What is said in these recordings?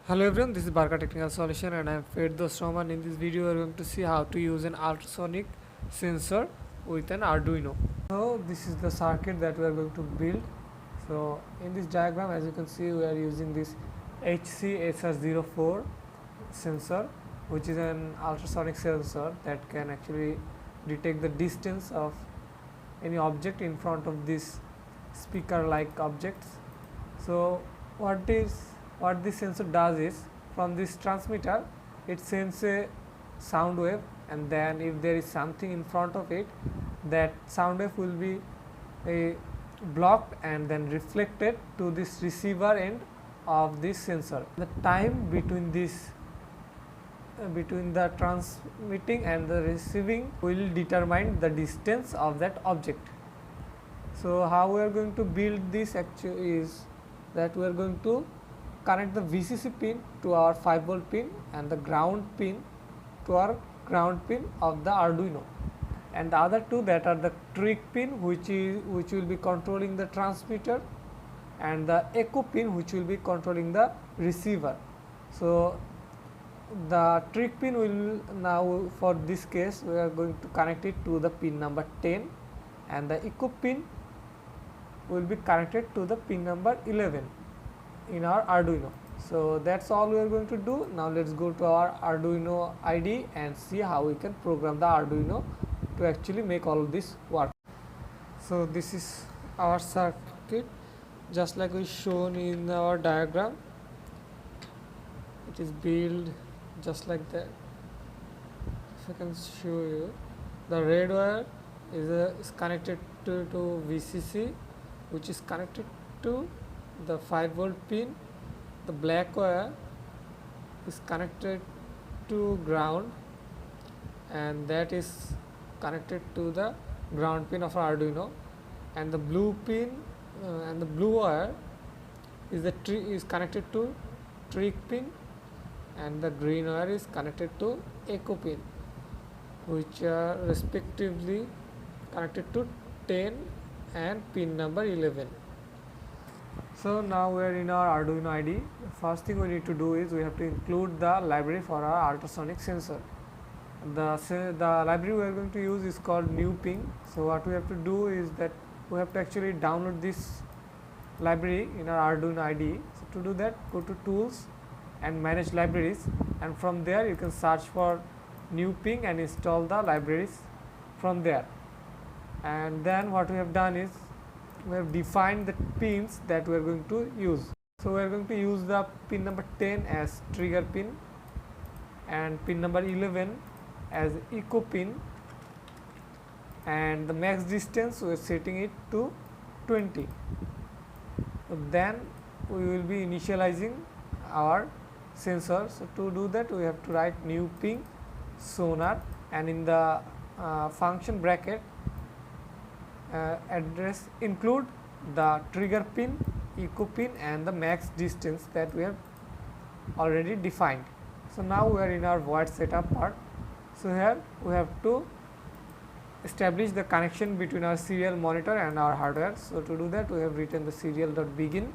Hello everyone, this is Barka Technical Solution and I am Firdaus Rahman. In this video we are going to see how to use an ultrasonic sensor with an Arduino. So this is the circuit that we are going to build. So in this diagram, as you can see, we are using this HC-SR04 sensor, which is an ultrasonic sensor that can actually detect the distance of any object in front of this speaker like objects. So what this sensor does is, from this transmitter it sends a sound wave, and then if there is something in front of it, that sound wave will be blocked and then reflected to this receiver end of this sensor. The time between this between the transmitting and the receiving will determine the distance of that object. So how we are going to build this actually is that we are going to connect the VCC pin to our 5V pin and the ground pin to our ground pin of the Arduino, and the other two, that are the trick pin which will be controlling the transmitter, and the echo pin which will be controlling the receiver. So the trick pin will, now for this case we are going to connect it to the pin number 10, and the echo pin will be connected to the pin number 11 in our Arduino. So that's all we are going to do. Now let's go to our Arduino Ide and see how we can program the Arduino to actually make all of this work. So this is our circuit, just like we shown in our diagram. It is built just like that. If I can show you, the red wire is connected to VCC, which is connected to the 5V pin. The black wire is connected to ground, and that is connected to the ground pin of our Arduino, and the blue pin and the blue wire is connected to trick pin, and the green wire is connected to echo pin, which are respectively connected to 10 and pin number 11. So now we are in our Arduino Ide. The first thing we need to do is we have to include the library for our ultrasonic sensor. The library we are going to use is called new ping. So what we have to do is that we have to actually download this library in our Arduino Ide. So to do that, go to tools and manage libraries, and from there you can search for new ping and install the libraries from there. And then what we have done is we have defined the pins that we are going to use. So we are going to use the pin number 10 as trigger pin, and pin number 11 as echo pin, and the max distance we are setting it to 20. So then we will be initializing our sensor. So to do that, we have to write new ping sonar, and in the function bracket address include the trigger pin, echo pin, and the max distance that we have already defined. So now we are in our void setup part. So here we have to establish the connection between our serial monitor and our hardware. So to do that, we have written the serial.begin,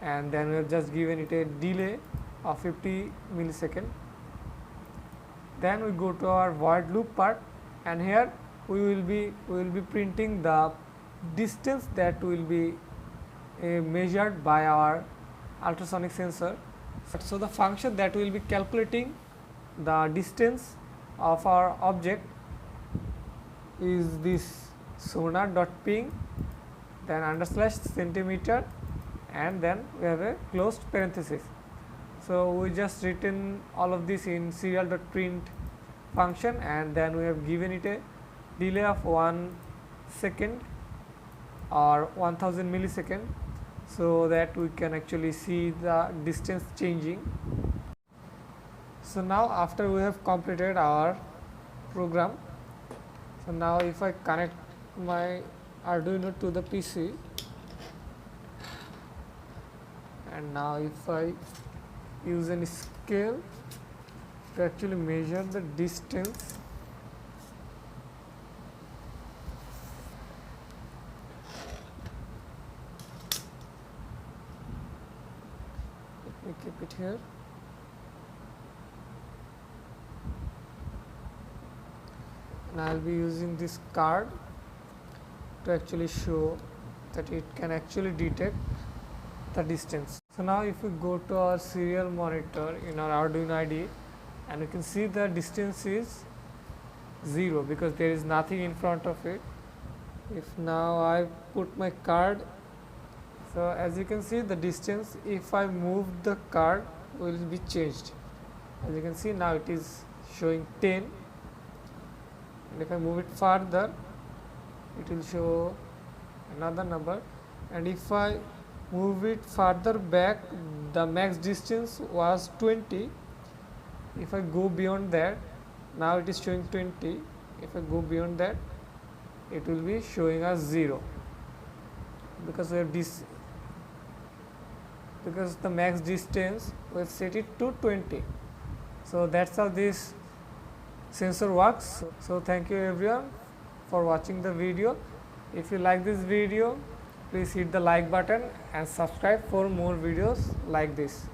and then we have just given it a delay of 50 millisecond. Then we go to our void loop part, and here we will be printing the distance that will be measured by our ultrasonic sensor. So the function that will be calculating the distance of our object is this sonar.ping, then underslash centimeter, and then we have a closed parenthesis. So we just written all of this in serial.print function, and then we have given it a delay of 1 second or 1000 millisecond, so that we can actually see the distance changing. So now after we have completed our program, so now if I connect my Arduino to the PC, and now if I use any scale to actually measure the distance, let me keep it here. and I'll be using this card to actually show that it can actually detect the distance. So now if we go to our serial monitor in our Arduino Ide, and you can see the distance is 0 because there is nothing in front of it. If now I put my card, so as you can see the distance, if I move the card, will be changed. As you can see now it is showing 10, and if I move it further it will show another number, and if I move it further back the max distance was 20. If I go beyond that, now it is showing 20. If I go beyond that, it will be showing us 0 because we have because the max distance we have set it to 20. So that's how this sensor works. So thank you everyone for watching the video. If you like this video, please hit the like button and subscribe for more videos like this.